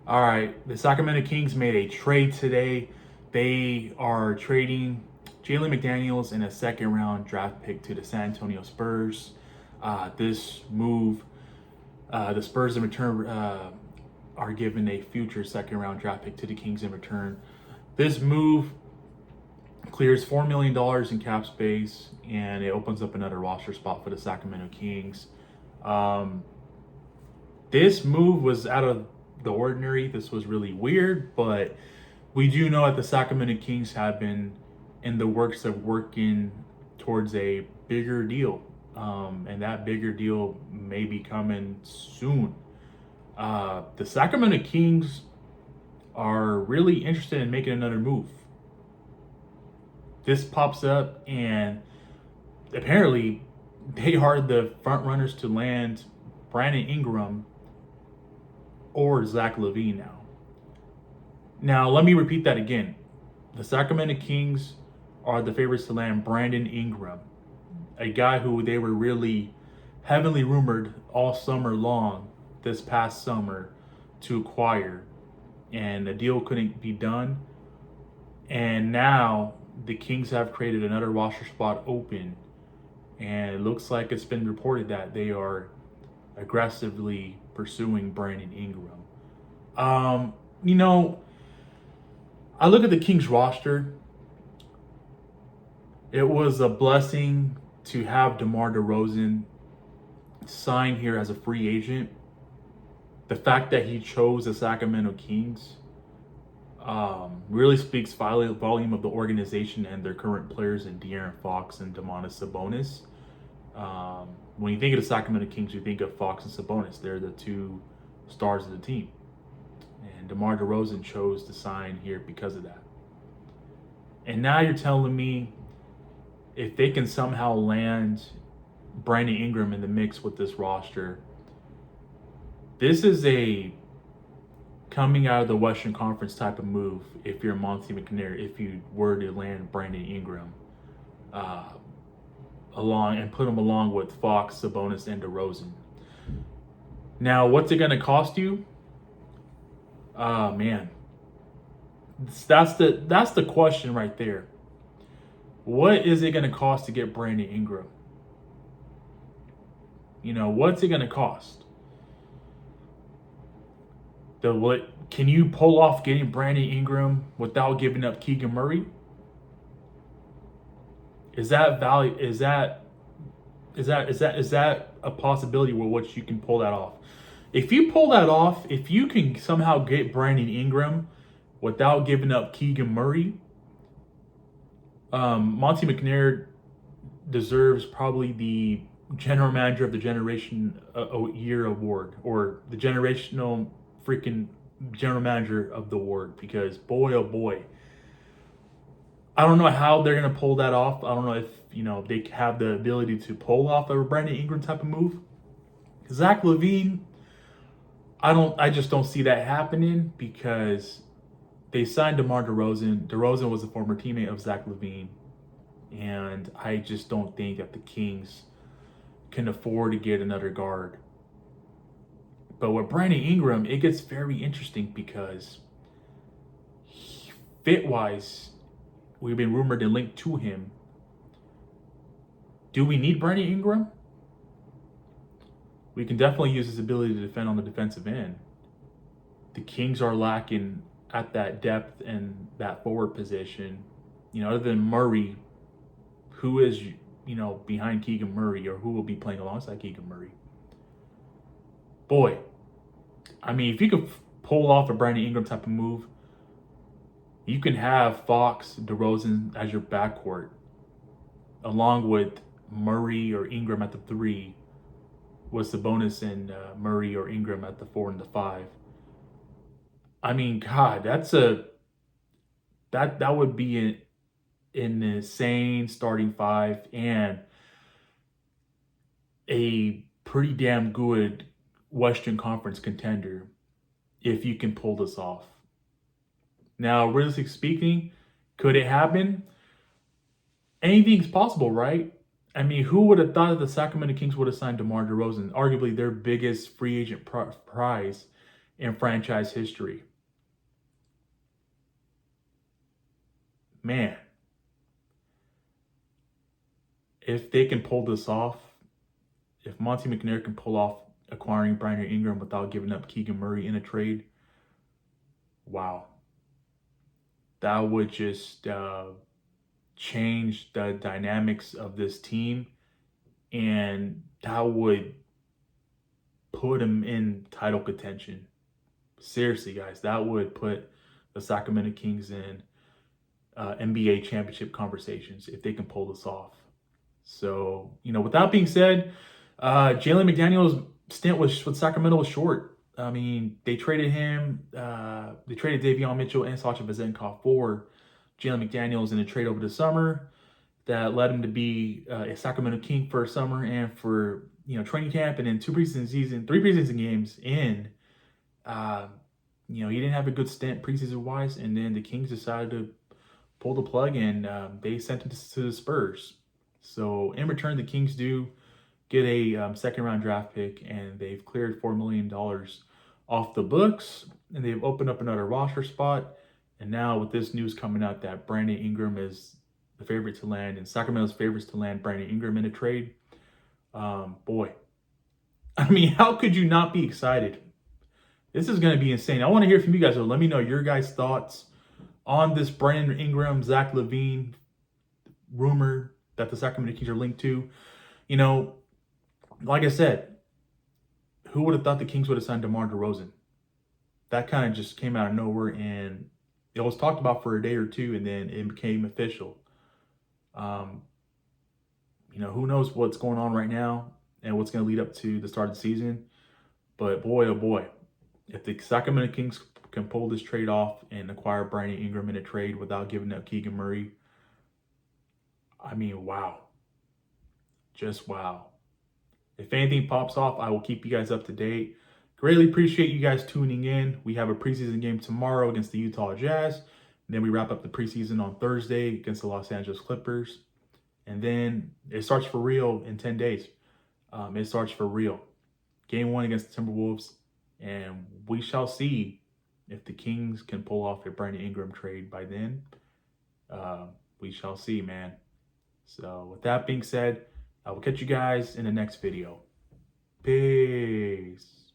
All right, the Sacramento Kings made a trade today. They are trading Jalen McDaniels and a second round draft pick to the San Antonio Spurs. This move, the Spurs in return are given a future second round draft pick to the Kings in return. This move clears $4 million in cap space and it opens up another roster spot for the Sacramento Kings. Um, this move was out of the ordinary. This was really weird, but we do know that the Sacramento Kings have been in the works of working towards a bigger deal. And that bigger deal may be coming soon. The Sacramento Kings are really interested in making another move. This pops up, and apparently, they are the front runners to land Brandon Ingram or Zach LaVine now. Now, let me repeat that again. The Sacramento Kings are the favorites to land Brandon Ingram, a guy who they were really heavily rumored all summer long this past summer to acquire, and the deal couldn't be done. And now the Kings have created another roster spot open, and it looks like it's been reported that they are aggressively pursuing Brandon Ingram. Um, you know, I look at the Kings roster. It was a blessing to have DeMar DeRozan sign here as a free agent. The fact that he chose the Sacramento Kings really speaks volume of the organization and their current players in De'Aaron Fox and Domantas Sabonis. When you think of the Sacramento Kings, you think of Fox and Sabonis. They're the two stars of the team. And DeMar DeRozan chose to sign here because of that. And now you're telling me if they can somehow land Brandon Ingram in the mix with this roster, this is a coming out of the Western Conference type of move if you're Monty McNair, if you were to land Brandon Ingram along and put him along with Fox, Sabonis, and DeRozan. Now, what's it going to cost you? Man, that's the question right there. What is it going to cost to get Brandon Ingram? What's it going to cost? Can you pull off getting Brandon Ingram without giving up Keegan Murray? Is that value? Is that a possibility where what you can pull that off? If you pull that off, if you can somehow get Brandon Ingram without giving up Keegan Murray, Monty McNair deserves probably the General Manager of the Generation Year award, or the generational freaking General Manager of the award, because boy, oh boy, I don't know how they're going to pull that off. I don't know if, they have the ability to pull off a Brandon Ingram type of move. Zach LaVine, I just don't see that happening, because they signed DeMar DeRozan. DeRozan was a former teammate of Zach LaVine, and I just don't think that the Kings can afford to get another guard. But with Brandon Ingram, it gets very interesting, because fit-wise, we've been rumored and linked to him. Do we need Brandon Ingram? We can definitely use his ability to defend on the defensive end. The Kings are lacking at that depth and that forward position. Other than Murray, who is, behind Keegan Murray, or who will be playing alongside Keegan Murray? Boy, if you could pull off a Brandon Ingram type of move, you can have Fox, DeRozan as your backcourt, along with Murray or Ingram at the 3, with Sabonis and Murray or Ingram at the 4 and the 5. God, that would be an insane starting 5, and a pretty damn good Western Conference contender if you can pull this off. Now, realistically speaking, could it happen? Anything's possible, right? Who would have thought that the Sacramento Kings would have signed DeMar DeRozan, arguably their biggest free agent prize, in franchise history. Man, if they can pull this off, if Monty McNair can pull off acquiring Brandon Ingram without giving up Keegan Murray in a trade, wow. That would just change the dynamics of this team, and that would put him in title contention. Seriously, guys, that would put the Sacramento Kings in NBA championship conversations if they can pull this off. So, with that being said, Jalen McDaniels' stint with Sacramento was short. I mean, they traded him, they traded Davion Mitchell and Sasha Vezenkov for Jalen McDaniels in a trade over the summer that led him to be a Sacramento King for a summer and for training camp, and then three preseason games in. He didn't have a good stint preseason wise, and then the Kings decided to pull the plug, and they sent him to the Spurs. So in return, the Kings do get a second round draft pick, and they've cleared $4 million off the books, and they've opened up another roster spot. And now with this news coming out that Brandon Ingram is the favorite to land, and Sacramento's favorites to land Brandon Ingram in a trade, boy, I mean, how could you not be excited? This is going to be insane. I want to hear from you guys. So let me know your guys' thoughts on this Brandon Ingram, Zach LaVine rumor that the Sacramento Kings are linked to. Like I said, who would have thought the Kings would have signed DeMar DeRozan? That kind of just came out of nowhere, and it was talked about for a day or two, and then it became official. Who knows what's going on right now and what's going to lead up to the start of the season. But boy, oh boy, if the Sacramento Kings can pull this trade off and acquire Brandon Ingram in a trade without giving up Keegan Murray, I mean, wow. Just wow. If anything pops off, I will keep you guys up to date. Greatly appreciate you guys tuning in. We have a preseason game tomorrow against the Utah Jazz. And then we wrap up the preseason on Thursday against the Los Angeles Clippers. And then it starts for real in 10 days. It starts for real. Game 1 against the Timberwolves. And we shall see if the Kings can pull off a Brandon Ingram trade by then. We shall see, man. So with that being said, I will catch you guys in the next video. Peace.